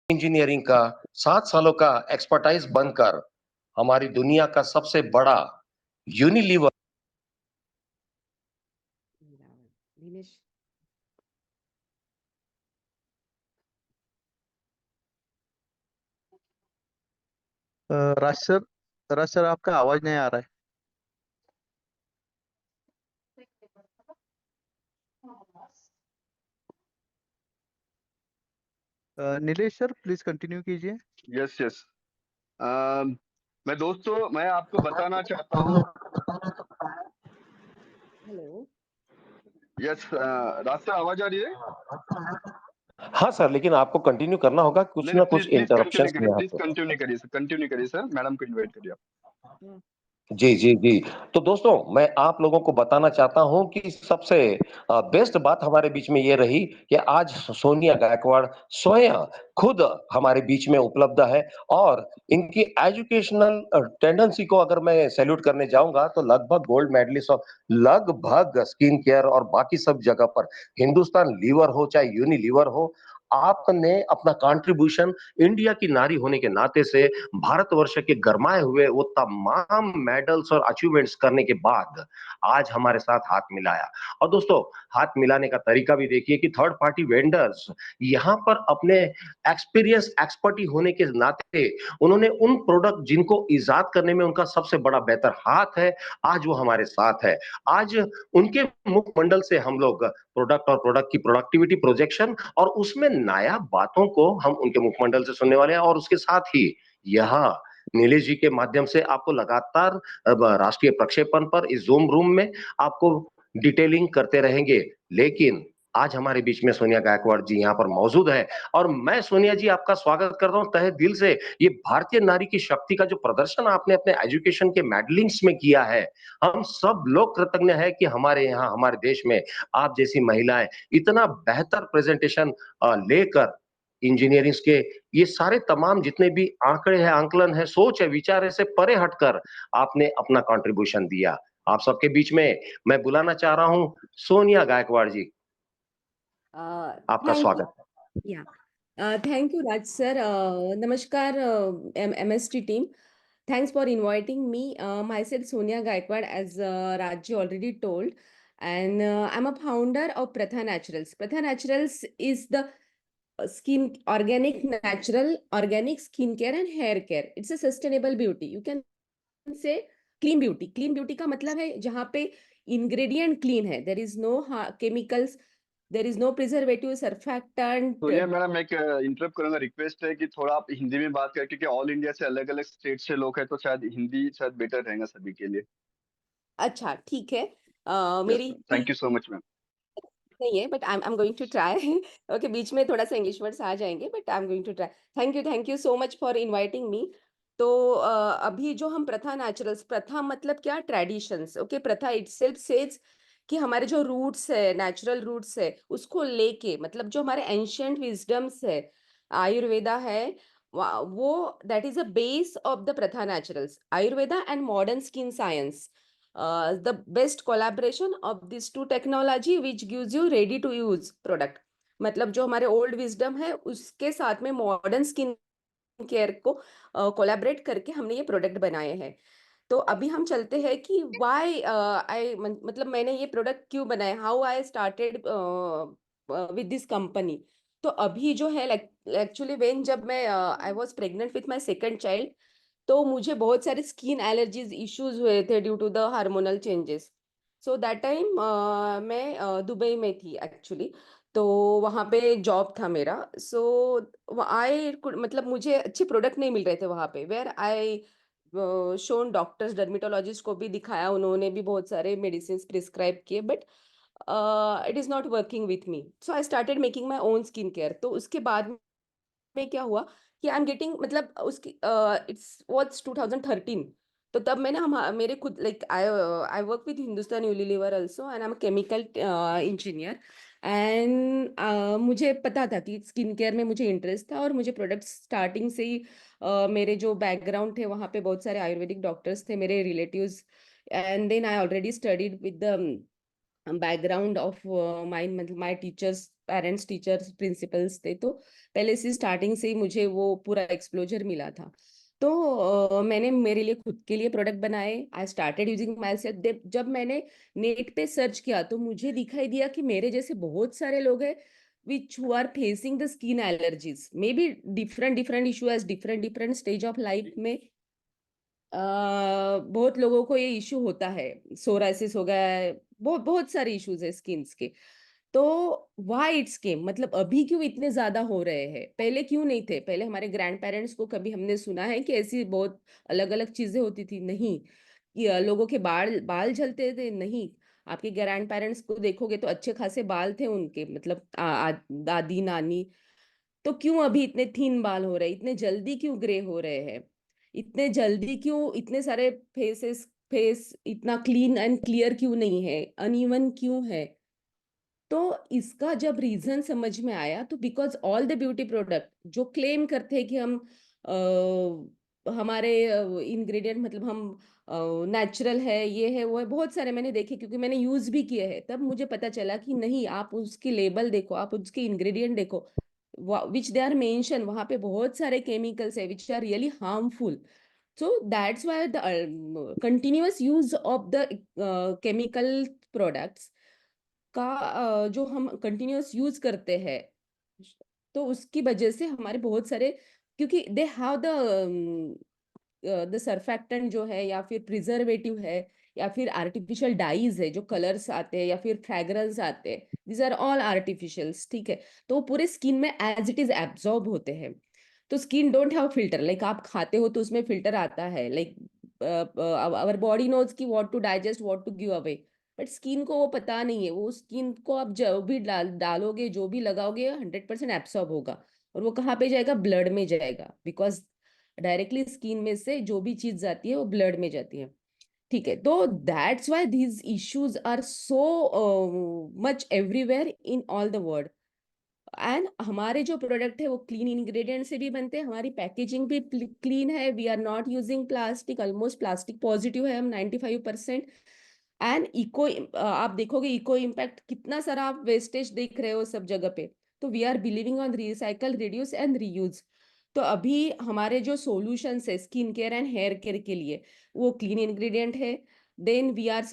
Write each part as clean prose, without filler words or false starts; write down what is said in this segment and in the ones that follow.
Engineering का 7 सालों का एक्सपर्टाइज बनकर हमारी दुनिया का सबसे बड़ा यूनिलीवर दिनेश। राज सर, आपका आवाज नहीं आ रहा है। नीलेश सर, प्लीज कंटिन्यू कीजिए। Yes yes. मैं आपको बताना चाहता हूँ। हेलो। यस, राज सर आवाज आ रही है? हाँ सर, लेकिन आपको कंटिन्यू करना होगा, कुछ नहीं ना प्लीज कुछ प्लीज इंटरप्शंस में यहाँ प्लीज पे। कंटिन्यू करिए सर। मैडम को इनवाइट करिए आप। जी, जी, जी। तो दोस्तों, मैं आप लोगों को बताना चाहता हूँ कि सबसे बेस्ट बात हमारे बीच में ये रही कि आज सोनिया गायकवाड़ स्वयं खुद हमारे बीच में उपलब्ध है और इनकी एजुकेशनल टेंडेंसी को अगर मैं सैल्यूट करने जाऊँगा तो लगभग गोल्ड मेडलिस्ट और लगभग स्किन केयर और बाकी सब जगह पर हिंदुस्तान लीवर हो चाहे यूनिलीवर हो, आपने अपना कंट्रीब्यूशन इंडिया की नारी होने के नाते से भारतवर्ष के गरमाए हुए वो तमाम मेडल्स और अचीवमेंट्स करने के बाद आज हमारे साथ हाथ मिलाया। और दोस्तों, हाथ मिलाने का तरीका भी देखिए कि थर्ड पार्टी वेंडर्स यहाँ पर अपने एक्सपर्टी होने के नाते उन्होंने उन प्रोडक्ट जिनको इजाद करने में उनका सबसे बड़ा बेहतर हाथ है, आज वो हमारे साथ है। आज उनके मुखमंडल से हम लोग प्रोडक्ट और प्रोडक्ट की प्रोडक्टिविटी प्रोजेक्शन और उसमें नायाब बातों को हम उनके मुखमंडल से सुनने वाले हैं और उसके साथ ही यहाँ नीलेश जी के माध्यम से आपको लगातार अब राष्ट्रीय प्रक्षेपण पर इस ज़ूम रूम में आपको डिटेलिंग करते रहेंगे। लेकिन आज हमारे बीच में सोनिया गायकवाड़ जी यहाँ पर मौजूद है और मैं सोनिया जी आपका स्वागत करता हूँ तहे दिल से। ये भारतीय नारी की शक्ति का जो प्रदर्शन आपने अपने एजुकेशन के मेडलिंग्स में किया है, हम सब लोग कृतज्ञ है कि हमारे यहाँ हमारे देश में आप जैसी महिलाएं इतना बेहतर प्रेजेंटेशन लेकर इंजीनियरिंग के ये सारे तमाम जितने भी आंकड़े हैं, आंकलन है, सोच है, विचार है, से परे हटकर आपने अपना कंट्रीब्यूशन दिया। आप सबके बीच में मैं बुलाना चाह रहा हूं सोनिया गायकवाड़ जी। आपका थैंक स्वागत है। या थैंक यू राज सर। नमस्कार MST team. Thanks for inviting me. Myself Sonia Gaikwad, as Raj already told, and I'm a founder of Pratha Naturals. Pratha Naturals is the organic skincare and hair care. It's a sustainable beauty. You can say clean beauty. Clean beauty का मतलब है जहाँ पे ingredient clean है. There is no chemicals. There is no preservative, surfactant. Sonia madam, एक interrupt करूंगा। Request है कि थोड़ा आप हिंदी में बात करें, क्योंकि ऑल इंडिया से अलग अलग स्टेट से लोग हैं, तो शायद हिंदी शायद बेटर रहेगा सभी के लिए। अच्छा ठीक है। यस मेरी ma'am, thank you so much ma'am. नहीं है, but I am going to try. Okay, बीच में थोड़ा सा इंग्लिश वर्ड्स आ जाएंगे, but I am going to try. Thank you so much for inviting me. तो अभी जो हम प्रथा नेचुरल्स, प्रथा मतलब क्या, ट्रेडिशंस। ओके, प्रथा इटसेल्फ सेज कि हमारे जो रूट्स है, नेचुरल रूट्स है, उसको लेके, मतलब जो हमारे एंशियंट विजडम्स है, आयुर्वेदा है, वो that is a base of the Pratha naturals, Ayurveda and modern skin science. The best collaboration of these two technology which gives you ready to use product. मतलब जो हमारे ओल्ड विजडम है उसके साथ में मॉडर्न स्किन केयर को कोलैबोरेट करके हमने ये प्रोडक्ट बनाए हैं. तो अभी हम चलते हैं कि व्हाई आई, मतलब मैंने ये प्रोडक्ट क्यों बनाया, how I started with this company. तो अभी जो है एक्चुअली व्हेन जब मैं I was pregnant with my second child, तो मुझे बहुत सारे स्किन एलर्जीज इश्यूज हुए थे due to the hormonal changes. So that time मैं दुबई में थी एक्चुअली. तो वहाँ पे जॉब था मेरा. सो आई मतलब मुझे अच्छे प्रोडक्ट नहीं मिल रहे थे वहाँ पे, where I shown doctors, dermatologist को भी दिखाया, उन्होंने भी बहुत सारे मेडिसिन प्रिस्क्राइब किए, but it is not working with me. So I started making my own skin care. तो उसके बाद में क्या हुआ कि आई एम गेटिंग, मतलब उसकी इट्स वाज 2013. तो तब मैंने हम मेरे खुद like I work with Hindustan Unilever also and I am chemical engineer. And मुझे पता था कि स्किन केयर में मुझे इंटरेस्ट था, और मुझे प्रोडक्ट्स स्टार्टिंग से ही मेरे जो बैकग्राउंड थे वहाँ पे बहुत सारे आयुर्वेदिक डॉक्टर्स थे मेरे relatives. And then I already studied with the background of mine, मतलब my teachers, parents, teachers, principals थे, तो पहले से स्टार्टिंग से ही मुझे वो पूरा एक्सप्लोजर मिला था। तो मैंने मेरे लिए खुद के लिए प्रोडक्ट बनाए। I started using my self. जब मैंने नेट पे सर्च किया तो मुझे दिखाई दिया कि मेरे जैसे बहुत सारे लोग हैं which who are facing the skin allergies, maybe different issue as different stage of life में। बहुत लोगों को ये इश्यू होता है, सोराइसिस हो गया है, बहुत बहुत सारे इश्यूज है स्किन्स के। तो व्हाई इट्स केम, मतलब अभी क्यों इतने ज्यादा हो रहे हैं, पहले क्यों नहीं थे? पहले हमारे ग्रैंड पेरेंट्स को कभी हमने सुना है कि ऐसी बहुत अलग अलग चीजें होती थी? नहीं। लोगों के बाल बाल झलते थे? नहीं। आपके ग्रैंड पेरेंट्स को देखोगे तो अच्छे खासे बाल थे उनके, मतलब दादी नानी। तो क्यों अभी इतने थीन बाल हो रहे हैं, इतने जल्दी क्यों ग्रे हो रहे हैं, इतने जल्दी क्यों इतने सारे फेस इतना क्लीन एंड क्लियर क्यों नहीं है, अनइवन क्यों है? तो इसका जब रीजन समझ में आया, तो because all the beauty product जो क्लेम करते हैं कि हम हमारे इंग्रेडिएंट, मतलब हम नेचुरल है, ये है वो है, बहुत सारे मैंने देखे क्योंकि मैंने यूज भी किए हैं, तब मुझे पता चला कि नहीं, आप उसकी लेबल देखो, आप उसके इंग्रेडिएंट देखो, विच दे आर मेंशन, वहां पे बहुत सारे केमिकल्स है which are really harmful. So that's why the continuous use of the chemical products का जो हम कंटिन्यूअस यूज करते हैं, तो उसकी वजह से हमारे बहुत सारे, क्योंकि दे हैव द सरफेक्टेंट जो है, या फिर प्रिजर्वेटिव है, या फिर आर्टिफिशियल डाइज है, जो कलर्स आते हैं या फिर फ्रेग्रेंस आते हैं, दिस आर ऑल आर्टिफिशियल्स, ठीक है? तो वो पूरे स्किन में एज इट इज एब्जॉर्ब होते हैं। तो skin don't have filter, like आप खाते हो तो उसमें फिल्टर आता है, लाइक आवर बॉडी नोज की what to digest, what to give away. But skin को वो पता नहीं है, वो स्किन को आप जो भी डालोगे, जो भी लगाओगे, 100% एब्सॉर्ब होगा। और वो कहाँ पे जाएगा? ब्लड में जाएगा, बिकॉज डायरेक्टली स्किन में से जो भी चीज जाती है वो ब्लड में जाती है, ठीक है? तो that's why these issues are so much everywhere in all the world. And हमारे जो प्रोडक्ट है वो क्लीन इंग्रेडिएंट से भी बनते हैं, हमारी पैकेजिंग भी क्लीन है, we are not using plastic, almost plastic positive है हम 95%। एंड इको, आप देखोगे इको इम्पैक्ट कितना सारा, आप वेस्टेज देख रहे हो सब जगह पे। तो we are believing on recycle, reduce and reuse. तो अभी हमारे जो सॉल्यूशंस है skin care and hair care के लिए, वो क्लीन इंग्रेडिएंट है, then we are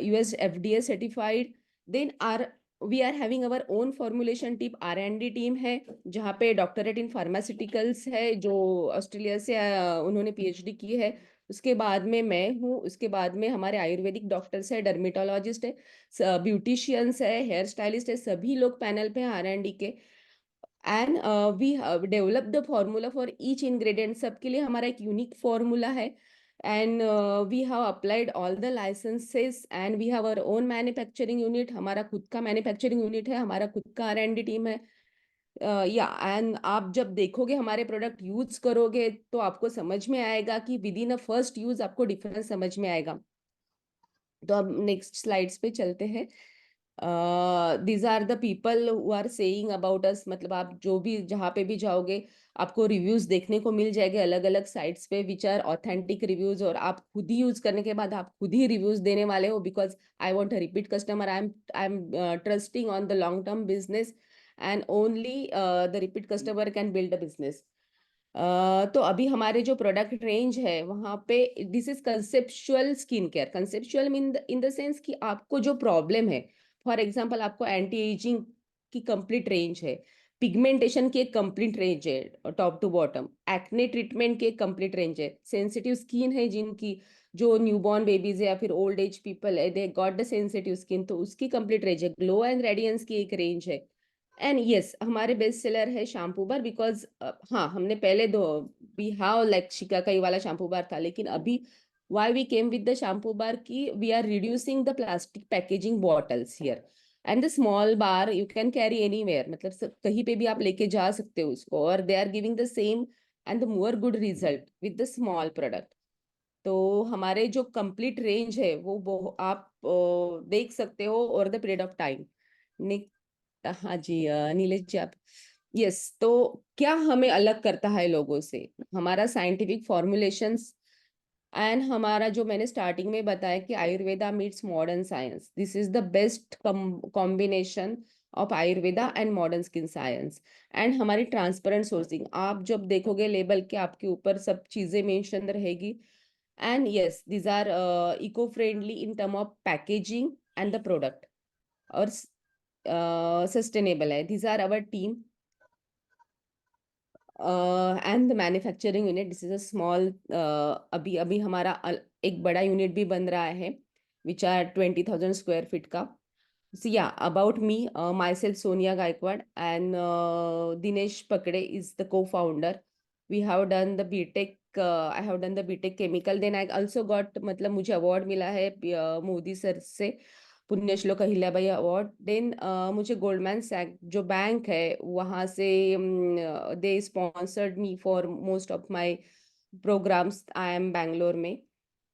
US FDA certified, then are we are having our own formulation team, R&D team है, जहाँ पे डॉक्टरेट इन फार्मास्यूटिकल्स है, जो ऑस्ट्रेलिया से उन्होंने PhD की है। उसके बाद में मैं हूँ, उसके बाद में हमारे आयुर्वेदिक डॉक्टर्स है, डर्मेटोलॉजिस्ट है, ब्यूटिशियंस है, हेयर स्टाइलिस्ट है, सभी लोग पैनल पे हैं R&D के। And we develop the formula for each ingredient, सबके लिए हमारा एक यूनिक फॉर्मूला है। And we have applied all the licenses and we have our own manufacturing unit, हमारा खुद का मैन्युफैक्चरिंग यूनिट है, हमारा खुद का R&D टीम है। या एंड आप जब देखोगे हमारे प्रोडक्ट यूज करोगे तो आपको समझ में आएगा कि with in a first use आपको डिफरेंस समझ में आएगा। तो अब नेक्स्ट स्लाइड्स पे चलते हैं। These are the people who are saying about us, मतलब आप जो भी जहाँ पे भी जाओगे आपको रिव्यूज देखने को मिल जाएंगे अलग अलग साइट्स पे, विच आर ऑथेंटिक रिव्यूज, और आप खुद ही यूज करने के बाद आप खुद ही रिव्यूज देने वाले हो, because I want a repeat customer, I am trusting on the long term business, and only the repeat customer can build a business. तो अभी हमारे जो प्रोडक्ट रेंज है वहां पे, this is conceptual skin care. Conceptual in the sense कि आपको जो प्रॉब्लम है, फॉर एग्जांपल आपको एंटी एजिंग की कंप्लीट रेंज है, पिगमेंटेशन की एक कंप्लीट रेंज है top to bottom, acne treatment की एक कंप्लीट रेंज है, सेंसिटिव स्किन है जिनकी, जो न्यूबॉर्न बेबीज है या फिर ओल्ड एज पीपल है, they got the sensitive skin, तो उसकी कंप्लीट रेंज है, ग्लो एंड रेडियंस की एक रेंज है। एंड यस, हमारे बेस्ट सेलर है शैम्पू बार, बिकॉज हाँ, हमने पहले दो वी हैव लाइक शिकाकाई वाला शैम्पू बार था, लेकिन अभी why we came with the shampoo bar की we are reducing the plastic packaging bottles here, and the small bar you can carry anywhere, मतलब कहीं पे भी आप लेके जा सकते हो उसको, और they are giving the same and the more good result with the small product. तो हमारे जो कंप्लीट रेंज है वो आप देख सकते हो over the period of time. हाँ जी, नीलेश जी आप। यस, तो क्या हमें अलग करता है लोगों से? हमारा साइंटिफिक फॉर्मुलेशंस, एंड हमारा जो मैंने स्टार्टिंग में बताया कि Ayurveda meets modern science, this is the best combination of Ayurveda and modern skin science. And हमारी ट्रांसपेरेंट सोर्सिंग, आप जब देखोगे लेबल के आपके ऊपर सब चीजें मेंशन रहेगी। And yes, these are eco friendly in term of packaging and the product, और सस्टेनेबल है। these are our team and the manufacturing unit, this is a small, अभी अभी हमारा एक बड़ा यूनिट भी बन रहा है विच आर 20,000 स्क्वायर फीट का। So yeah, about me, myself Sonia Gaikwad and Dinesh Pakde is the co-founder. We have done the BTech. I have done the BTech chemical. Then I also got, मतलब मुझे award मिला है Modi sir से, Punyashlok Ahilyabai award. Then मुझे Goldman Sachs जो bank है वहाँ से they sponsored me for most of my programs. I am Bangalore में।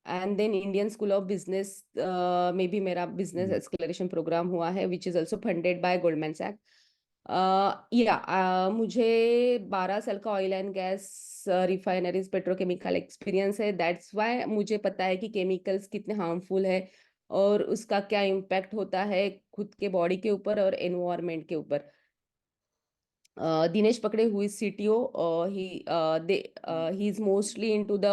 And then Indian School of Business में भी मेरा बिजनेस एक्सप्लोरेशन प्रोग्राम हुआ है which is also funded by Goldman Sachs. मुझे 12 साल का oil and gas refineries petrochemical experience है। दैट्स वाई मुझे पता है कि केमिकल्स कितने हार्मफुल है और उसका क्या इम्पैक्ट होता है खुद के बॉडी के ऊपर और एनवायरनमेंट के ऊपर। Dinesh Pakde, who is CTO, he is mostly into the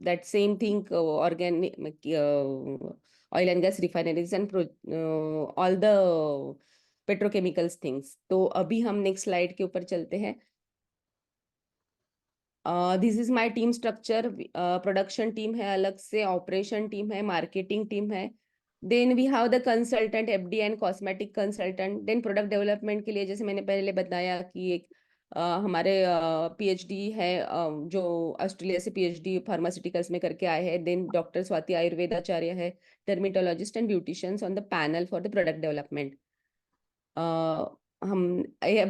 that same thing, organic oil and gas refineries and all the petrochemicals things। तो अभी हम नेक्स्ट स्लाइड के ऊपर चलते हैं। This is my team structure. Production team है अलग से, ऑपरेशन टीम है, मार्केटिंग टीम है। Then we have the consultant FD and cosmetic consultant. Then product development के लिए जैसे मैंने पहले बताया कि एक हमारे पीएचडी है जो ऑस्ट्रेलिया से पीएचडी फार्मास्यूटिकल्स में करके आए हैं। देन डॉक्टर स्वाति आयुर्वेदाचार्य है, dermatologist and beauticians on the panel for the product development. हम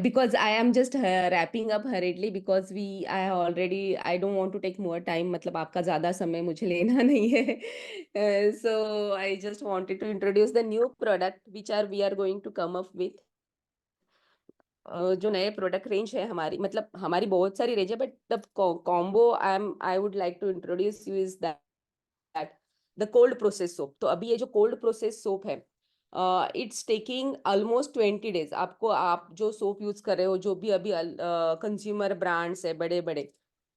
because I am just wrapping up hurriedly because I already, I don't want to take more time, मतलब आपका ज़्यादा समय मुझे लेना नहीं है। So I just wanted to introduce the new product which we are going to come up with। जो नए प्रोडक्ट रेंज है हमारी, मतलब हमारी बहुत सारी रेंज है but the combo I would like to introduce you is that the cold process soap. तो अभी ये जो कोल्ड प्रोसेस सोप है, इट्स टेकिंग ऑलमोस्ट 20 डेज। आपको, आप जो सोप यूज कर रहे हो, जो भी अभी कंज्यूमर ब्रांड्स है बड़े बड़े,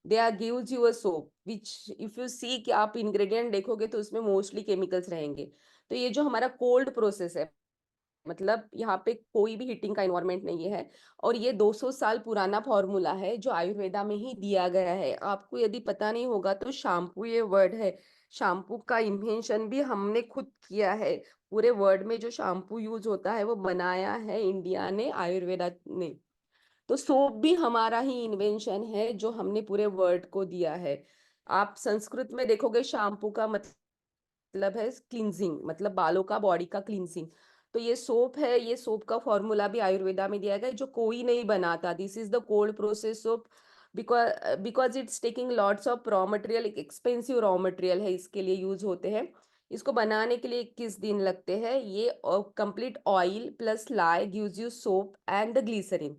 they are gives you a soap which if you see कि आप इंग्रेडिएंट देखोगे तो उसमें मोस्टली केमिकल्स रहेंगे। तो ये जो हमारा कोल्ड प्रोसेस है, मतलब यहाँ पे कोई भी हीटिंग का इन्वायरमेंट नहीं है और ये 200 साल पुराना फॉर्मूला है जो आयुर्वेदा में ही दिया गया है। आपको यदि पता नहीं होगा तो शैम्पू ये वर्ड है, शैम्पू का इन्वेंशन भी हमने खुद किया है। पूरे वर्ल्ड में जो शैम्पू यूज होता है वो बनाया है इंडिया ने, आयुर्वेदा ने। तो सोप भी हमारा ही इन्वेंशन है जो हमने पूरे वर्ल्ड को दिया है। आप संस्कृत में देखोगे शैम्पू का मतलब है क्लींजिंग, मतलब बालों का, बॉडी का क्लींजिंग। तो ये सोप है, ये सोप का फॉर्मूला भी आयुर्वेदा में दिया गया है जो कोई नहीं बनाता। This is the cold process soap because it's taking lots of raw material, expensive raw material है, इसके लिए यूज होते हैं। इसको बनाने के लिए 21 दिन लगते हैं। ये complete oil plus lye gives you soap and the glycerin.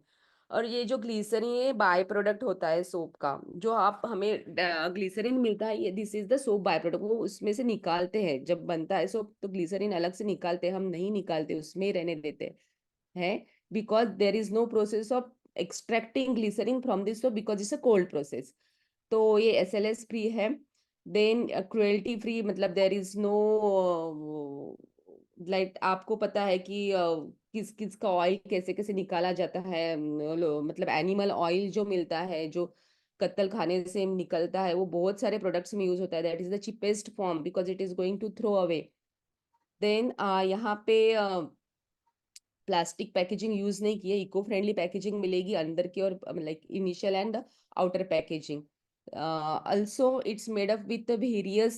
और ये जो ग्लिसरीन ये बाय प्रोडक्ट होता है सोप का, जो आप हमें ग्लिसरीन मिलता है, ये this is the soap by product. वो उसमें से निकालते हैं जब बनता है सोप, तो ग्लिसरीन अलग से निकालते हैं, हम नहीं निकालते, उसमें ही रहने देते हैं because there is no process of extracting glycerin from this soap because it's a cold process. तो ये एसएलएस फ्री है। देन क्रुएल्टी फ्री, मतलब देर इज नो लाइक, आपको पता है कि किस किस का ऑयल कैसे कैसे निकाला जाता है। मतलब एनिमल ऑयल जो मिलता है, जो कत्तल खाने से निकलता है, वो बहुत सारे प्रोडक्ट्स में यूज होता है। That is the cheapest form because it is going to throw away. Then यहाँ पे प्लास्टिक पैकेजिंग यूज नहीं की है, इको फ्रेंडली पैकेजिंग मिलेगी अंदर की, और like initial and outer packaging. also it's made up with the various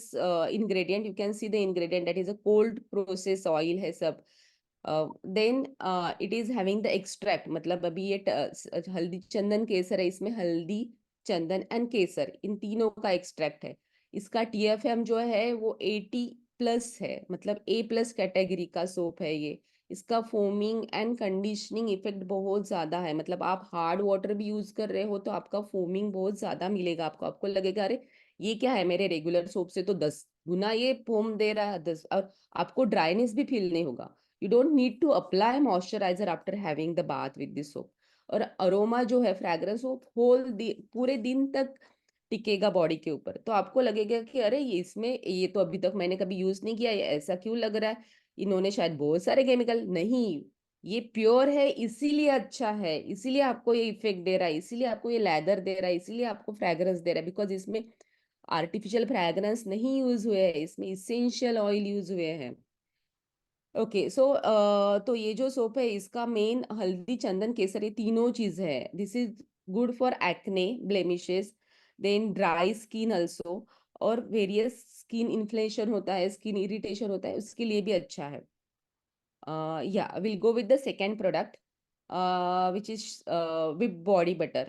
ingredient, you can see the ingredient, that is a cold process oil है सब। then it is having the extract, मतलब अभी ये हल्दी चंदन केसर है, इसमें हल्दी चंदन एंड केसर इन तीनों का एक्सट्रैक्ट है। इसका TFM जो है वो 80+ है, मतलब A+ कैटेगरी का सोप है ये। इसका फोमिंग एंड कंडीशनिंग इफेक्ट बहुत ज़्यादा है। मतलब आप हार्ड वाटर भी यूज़ कर रहे हो तो आपका फोमिंग बहुत ज़्यादा मिलेगा आपको। आपको लगेगा अरे ये क्या है, मेरे रेगुलर सोप से तो 10 गुना ये फोम दे रहा है 10। और आपको ड्राइनेस भी फील नहीं होगा। You don't need to apply moisturiser after having the bath with this soap. और अरोमा जो है, फ्रैग्रेंस, वो पूरे दिन तक टिकेगा बॉडी के ऊपर। तो आपको लगेगा कि अरे ये इसमें ये तो अभी तक मैंने कभी यूज नहीं किया, ये ऐसा क्यों लग रहा है, इन्होंने शायद बहुत सारे केमिकल। नहीं, ये प्योर है इसीलिए अच्छा है, इसीलिए आपको ये इफेक्ट दे रहा है, इसीलिए आपको ये लेदर दे रहा है, इसीलिए आपको फ्रैग्रेंस दे रहा है। बिकॉज इसमें आर्टिफिशियल फ्रैग्रेंस नहीं यूज हुए हैं, इसमें इसेंशियल ऑयल यूज हुए हैं। ओके, सो तो ये जो सोप है इसका मेन हल्दी, चंदन, केसर, ये तीनों चीज है। This is good for acne, blemishes, then dry skin also, और वेरियस स्किन इन्फ्लेमेशन होता है, स्किन इरिटेशन होता है, उसके लिए भी अच्छा है। Yeah, we'll go with the second product, which is Whip Body Butter.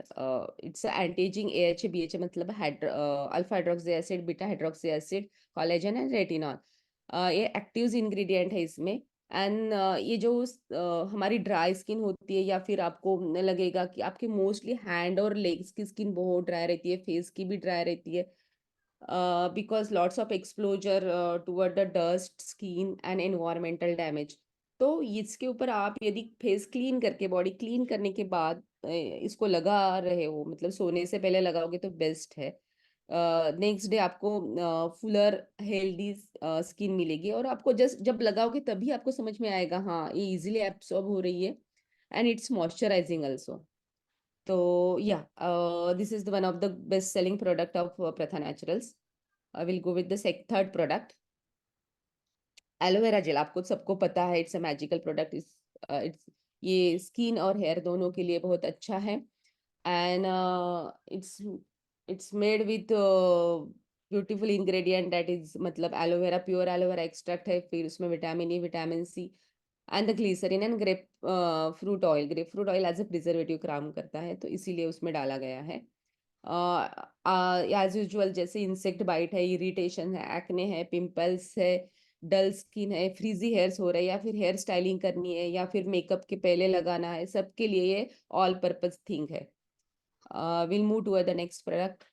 It's an anti-aging AHA, BHA, मतलब alpha hydroxy acid, beta hydroxy acid, collagen and retinol. ये एक्टिव इंग्रेडिएंट है इसमें। एंड ये जो हमारी ड्राई स्किन होती है, या फिर आपको लगेगा कि आपके मोस्टली हैंड और लेग्स की स्किन बहुत ड्राई रहती है, फेस की भी ड्राई रहती है, because lots of exposure toward the dust, skin and environmental damage। तो इसके ऊपर आप यदि फेस क्लीन करके, बॉडी क्लीन करने के बाद इसको लगा रहे हो, मतलब सोने से पहले लगाओगे तो बेस्ट है। नेक्स्ट डे आपको फुलर हेल्दी स्किन मिलेगी, और आपको जस्ट जब लगाओगे तभी आपको समझ में आएगा हाँ ये इजीली एब्सॉर्ब हो रही है, एंड इट्स मॉइस्चराइजिंग आल्सो। तो या this is one of the best selling product of Pratha naturals. I will go with the third product, aloe vera gel. आपको सबको पता है it's a magical product. It's ये स्किन और हेयर दोनों के लिए बहुत अच्छा है। And it's it's made with beautiful ingredient, that is मतलब एलोवेरा, प्योर एलोवेरा एक्सट्रैक्ट है, फिर उसमें vitamin E, vitamin C and the glycerine and grapefruit oil. Grapefruit oil as a preservative काम करता है, तो इसीलिए उसमें डाला गया है। एज यूजुअल जैसे इंसेक्ट बाइट है, इरिटेशन है, एक्ने है, पिंपल्स है, डल स्किन है, फ्रीजी हेयर्स हो रहे हैं, या फिर हेयर स्टाइलिंग करनी है, या फिर मेकअप के पहले लगाना है, सबके लिए ये ऑल पर्पज थिंग है। Will move to the next product.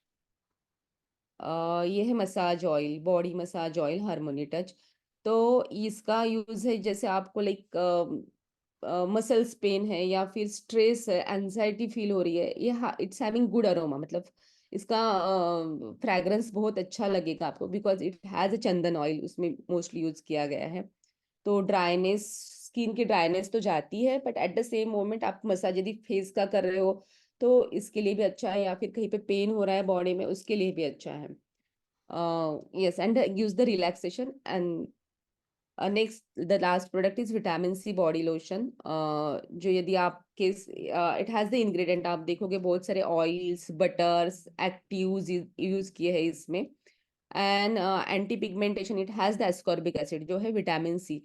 ये है massage oil, body massage oil, harmony touch. तो इसका यूज है जैसे आपको लाइक मसल्स पेन है, या फिर स्ट्रेस है, एंजाइटी फील हो रही है, ये इट्स हैविंग गुड अरोमा। मतलब इसका फ्रैग्रेंस बहुत अच्छा लगेगा आपको, because it has a Chandan oil उसमें मोस्टली यूज किया गया है। तो ड्राइनेस, स्किन की ड्राइनेस तो जाती है, but at the same moment आप मसाज यदि फेस का कर रहे हो तो इसके लिए भी अच्छा है, या फिर कहीं पे पेन हो रहा है बॉडी में उसके लिए भी अच्छा है। Yes, and gives the relaxation. And next the last product is vitamin C body lotion, जो यदि आपके इट हैज द इंग्रेडिएंट, आप देखोगे बहुत सारे ऑयल्स, बटर्स, एक्टिव्स यूज किए हैं इसमें। And anti pigmentation, it has the ascorbic acid जो है विटामिन सी।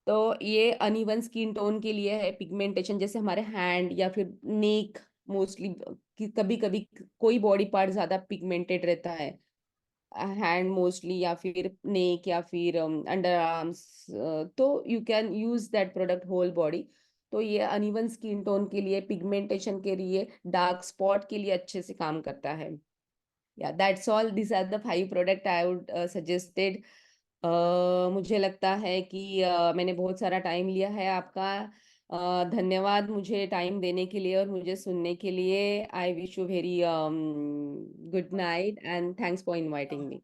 तो ये अनइवन स्किन टोन के लिए है, पिगमेंटेशन जैसे हमारे हैंड या फिर नेक, मोस्टली कभी कभी कोई बॉडी पार्ट ज्यादा पिगमेंटेड रहता है, हैंड मोस्टली, या फिर नेक, या फिर अंडर आर्म्स, तो you can use that product whole body. तो ये अनइवन स्किन टोन के लिए, पिगमेंटेशन के लिए, डार्क स्पॉट के लिए अच्छे से काम करता है। या that's all, this are the 5 product I would suggested. मुझे लगता है कि मैंने बहुत सारा टाइम लिया है आपका। धन्यवाद मुझे टाइम देने के लिए और मुझे सुनने के लिए। I wish you very good night and thanks for inviting me.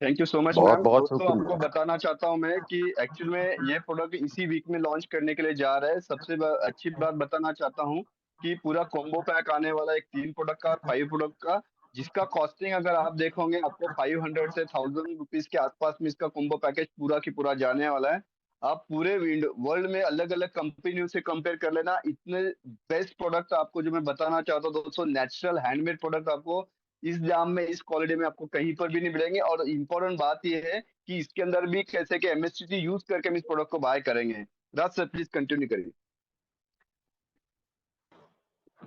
Thank you so much बहुत मैम। बहुत दोस्तों आपको शुक्रिया। बताना चाहता हूँ मैं कि एक्चुअल में ये प्रोडक्ट इसी वीक में लॉन्च करने के लिए जा रहा है। सबसे अच्छी बात बताना चाहता हूँ कि पूरा कॉम्बो पैक आने वाला है, एक 3 प्रोडक्ट का और 5 प्रोडक्ट का, जिसका कॉस्टिंग अगर आप देखोगे आपको 500 से 1000 रुपीज के आसपास में इसका कॉम्बो पैकेज पूरा की पूरा जाने वाला है। आप पूरे वर्ल्ड में अलग अलग कंपनियों से कंपेयर कर लेना, इतने बेस्ट प्रोडक्ट आपको जो मैं बताना चाहता हूँ दोस्तों, नेचुरल हैंडमेड प्रोडक्ट आपको इस दाम में, इस क्वालिटी में आपको कहीं पर भी नहीं मिलेंगे। और इम्पोर्टेंट बात यह है कि इसके अंदर भी कैसे के एमएसटीटी यूज करके हम इस प्रोडक्ट को बाय करेंगे। राज सर प्लीज कंटिन्यू करिए।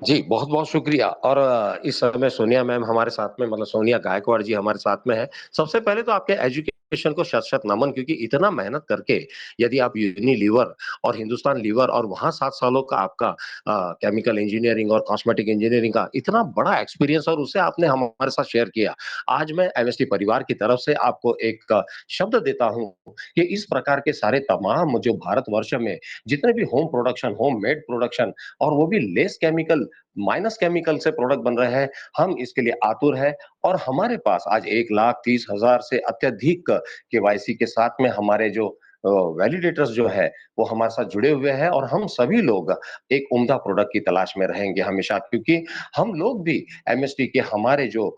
जी, बहुत बहुत शुक्रिया। और इस समय सोनिया मैम हमारे साथ में, मतलब सोनिया गायकवाड़ जी हमारे साथ में है। सबसे पहले तो आपके एजुकेशन फाउंडेशन को शत शत नमन, क्योंकि इतना मेहनत करके यदि आप यूनिलीवर और हिंदुस्तान लीवर और वहां 7 सालों का आपका केमिकल इंजीनियरिंग और कॉस्मेटिक इंजीनियरिंग का इतना बड़ा एक्सपीरियंस और उसे आपने हमारे साथ शेयर किया। आज मैं एमएसटी परिवार की तरफ से आपको एक शब्द देता हूं कि इस प्रकार के सारे तमाम जो भारतवर्ष में जितने भी home production, home made production और वो भी लेस केमिकल, माइनस केमिकल से प्रोडक्ट बन रहे हैं, हम इसके लिए आतुर है। और हमारे पास आज 1,30,000 से अत्यधिक केवाईसी के साथ में हमारे जो वैलिडेटर्स जो है वो हमारे साथ जुड़े हुए हैं, और हम सभी लोग एक उम्दा प्रोडक्ट की तलाश में रहेंगे हमेशा, क्योंकि हम लोग भी एमएसटी के हमारे जो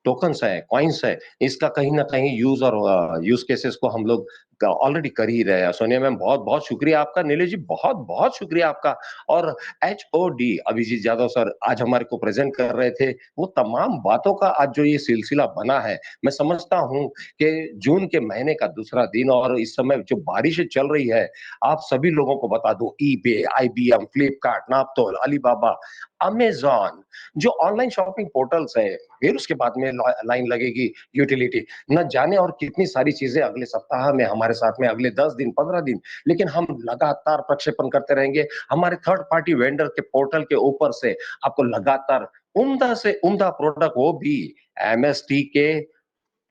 टोकन्स है, कॉइन्स है, इसका कहीं ना कहीं यूज और यूज केसेस को हम लोग ऑलरेडी कर ही रहे हैं। सोनिया मैम बहुत बहुत शुक्रिया आपका, नीलेश जी बहुत बहुत शुक्रिया आपका, और एचओडी अभिजीत यादव सर आज हमारे को प्रेजेंट कर रहे थे। वो तमाम बातों का आज जो ये सिलसिला बना है, मैं समझता हूं कि जून के महीने का दूसरा दिन और इस समय जो बारिश चल रही है, आप सभी लोगों को बता दो, eBay, IBM, Flipkart, Naaptol, Alibaba, Amazon, जो ऑनलाइन शॉपिंग पोर्टल्स है, फिर उसके बाद में लाइन लगेगी यूटिलिटी, न जाने और कितनी सारी चीजें अगले सप्ताह में हमारे साथ में, अगले 10 दिन 15 दिन, लेकिन हम लगातार प्रक्षेपण करते रहेंगे हमारे थर्ड पार्टी वेंडर के पोर्टल के ऊपर से, आपको लगातार उम्दा से उम्दा प्रोडक्ट, वो भी एमएसटी के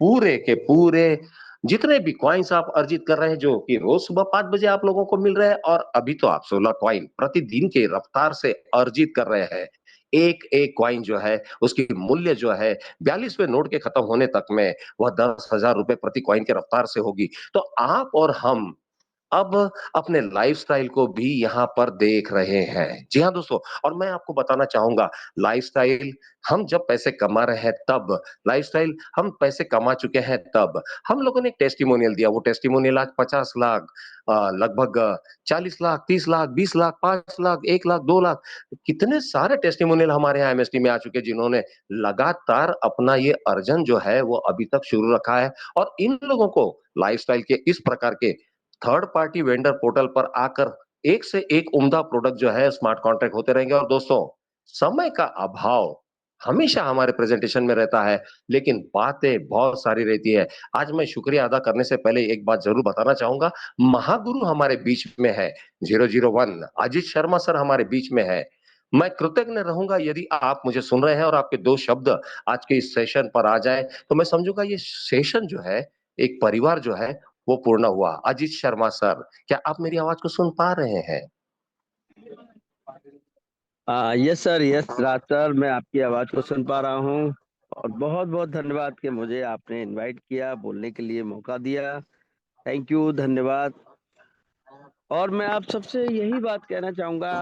पूरे जितने भी कॉइन्स आप अर्जित कर रहे हैं, जो कि रोज सुबह 5 बजे आप लोगों को मिल रहे हैं, और अभी तो आप 16 कॉइन प्रतिदिन के रफ्तार से अर्जित कर रहे हैं। एक एक कॉइन जो है उसकी मूल्य जो है 42वें नोट के खत्म होने तक में वह 10,000 रुपए प्रति कॉइन के रफ्तार से होगी। तो आप और हम अब अपने लाइफस्टाइल को भी यहाँ पर देख रहे हैं। जी हाँ दोस्तों, और मैं आपको बताना चाहूंगा, लाइफस्टाइल हम जब पैसे कमा रहे हैं तब, लाइफस्टाइल हम पैसे कमा चुके हैं तब। हम लोगों ने एक टेस्टिमोनियल दिया, वो टेस्टिमोनियल आज 50 लाख, लगभग 40 लाख, 30 लाख, 20 लाख, 5 लाख, 1 लाख, 2 लाख, कितने सारे टेस्टिमोनियल हमारे यहाँ एमएसटी में आ चुके हैं, जिन्होंने लगातार अपना ये अर्जन जो है वो अभी तक शुरू रखा है। और इन लोगों को लाइफस्टाइल के इस प्रकार के थर्ड पार्टी वेंडर पोर्टल पर आकर एक से एक उम्दा प्रोडक्ट जो है स्मार्ट कॉन्ट्रैक्ट होते रहेंगे। और दोस्तों, समय का अभाव हमेशा हमारे प्रेजेंटेशन में रहता है, लेकिन बातें बहुत सारी रहती है। आज मैं शुक्रिया अदा करने से पहले एक बात जरूर बताना चाहूंगा, महागुरु हमारे बीच में है, 001 अजीत शर्मा सर हमारे बीच में है। मैं कृतज्ञ रहूंगा यदि आप मुझे सुन रहे हैं और आपके दो शब्द आज के इस सेशन पर आ जाए, तो मैं समझूंगा ये सेशन जो है, एक परिवार जो है वो पूर्ण हुआ। अजीत शर्मा सर, क्या आप मेरी आवाज को सुन पा रहे हैं? यस सर, यस राज सर, मैं आपकी आवाज को सुन पा रहा हूँ। और बहुत बहुत धन्यवाद कि मुझे आपने इनवाइट किया, बोलने के लिए मौका दिया। थैंक यू, धन्यवाद। और मैं आप सबसे यही बात कहना चाहूंगा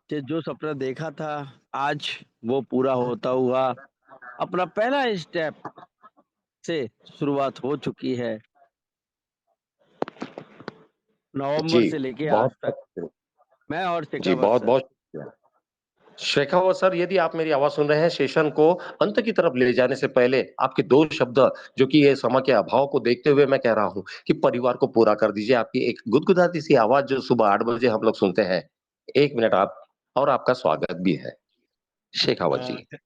कि जो सपना देखा था आज वो पूरा होता हुआ अपना पहला स्टेप से शुरुआत हो चुकी है। नवंबर जी से लेके आज बहुत तक बहुत मैं और जी शेखावत बहुत सर। बहुत शुक्रिया। शेखावत सर, यदि आप मेरी आवाज सुन रहे हैं, सेशन को अंत की तरफ ले जाने से पहले आपके दो शब्द, जो कि ये समय के अभाव को देखते हुए मैं कह रहा हूं कि परिवार को पूरा कर दीजिए। आपकी एक गुदगुदाती सी आवाज जो सुबह 8 बजे हम लोग सुनते हैं, 1 मिनट आप, और आपका स्वागत भी है शेखावत अ, जी।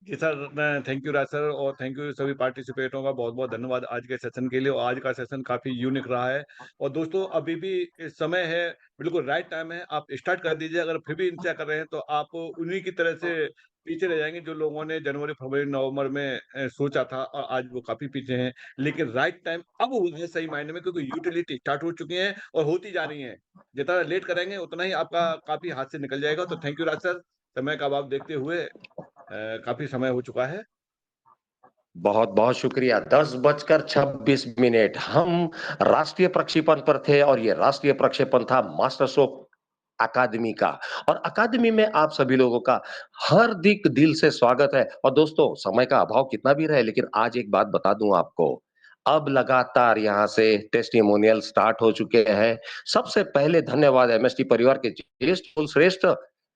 जी सर, मैं थैंक यू राज सर, और थैंक यू सभी पार्टिसिपेटरों का बहुत बहुत धन्यवाद आज के सेशन के लिए। और आज का सेशन काफी यूनिक रहा है। और दोस्तों, अभी भी इस समय है, बिल्कुल राइट टाइम है, आप स्टार्ट कर दीजिए। अगर फिर भी इंतजार कर रहे हैं तो आप उन्हीं की तरह से पीछे रह जाएंगे जो लोगों ने जनवरी फरवरी नवंबर में सोचा था, और आज वो काफी पीछे हैं। लेकिन राइट टाइम अब हुआ है सही मायने में, क्योंकि यूटिलिटी स्टार्ट हो चुकी है और होती जा रही है। जितना लेट करेंगे उतना ही आपका काफी हाथ से निकल जाएगा। तो थैंक यू राज सर, समय का अभाव देखते हुए काफी समय हो चुका है। बहुत बहुत शुक्रिया। 10:26 हम राष्ट्रीय प्रक्षेपण पर थे, और ये राष्ट्रीय प्रक्षेपण था मास्टर शो अकादमी का। और अकादमी में आप सभी लोगों का हार्दिक दिल से स्वागत है। और दोस्तों, समय का अभाव कितना भी रहे, लेकिन आज एक बात बता दूं आपको, अब लगातार यहाँ से टेस्टिमोनियल स्टार्ट हो चुके हैं। सबसे पहले धन्यवाद एमएसटी परिवार के ज्येष्ठ कुलश्रेष्ठ,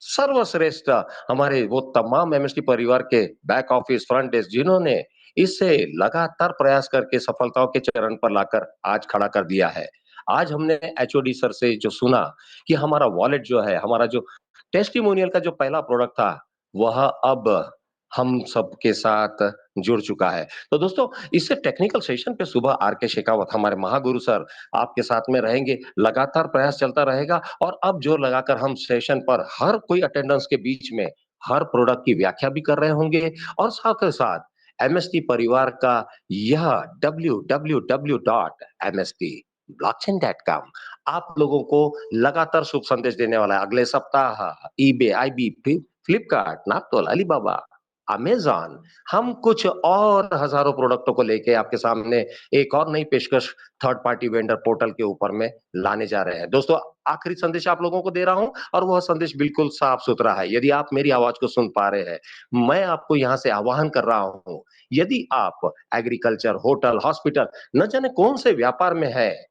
सर्वश्रेष्ठ, हमारे वो तमाम एमएसटी परिवार के बैक ऑफिस, फ्रंट डेस्क, जिन्होंने इसे लगातार प्रयास करके सफलताओं के चरण पर लाकर आज खड़ा कर दिया है। आज हमने एचओडी सर से जो सुना कि हमारा वॉलेट जो है, हमारा जो टेस्टिमोनियल का जो पहला प्रोडक्ट था, वह अब हम सबके साथ जुड़ चुका है। तो दोस्तों, इससे टेक्निकल सेशन पे सुबह आर.के. शेखावत हमारे महागुरु सर आपके साथ में रहेंगे। लगातार प्रयास चलता रहेगा और अब जोर लगाकर हम सेशन पर हर कोई अटेंडेंस के बीच में हर प्रोडक्ट की व्याख्या भी कर रहे होंगे और साथ ही साथ एमएसटी परिवार का यह www.mstblockchain.com आप लोगों को लगातार शुभ संदेश देने वाला है। अगले सप्ताह eBay, IB, Flipkart, Naaptol, Alibaba, Amazon हम कुछ और हज़ारों प्रोडक्टों को लेके आपके सामने एक और नई पेशकश थर्ड पार्टी वेंडर पोर्टल के ऊपर में लाने जा रहे हैं। दोस्तों, आखिरी संदेश आप लोगों को दे रहा हूं और वह संदेश बिल्कुल साफ-सुथरा है। यदि आप मेरी आवाज को सुन पा रहे हैं, मैं आपको यहां से आह्वान कर रहा हूं, यदि आप एग्रीकल्चर, होटल, हॉस्पिटल न जाने कौन से व्यापार में है,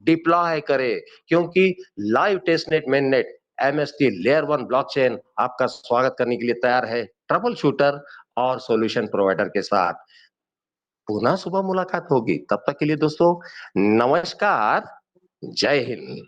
डिप्लॉय करें क्योंकि live testnet mainnet MST layer 1 blockchain आपका स्वागत करने के लिए तैयार है ट्रबल शूटर और सॉल्यूशन प्रोवाइडर के साथ। पुनः सुबह मुलाकात होगी। तब तक के लिए दोस्तों नमस्कार, जय हिंद।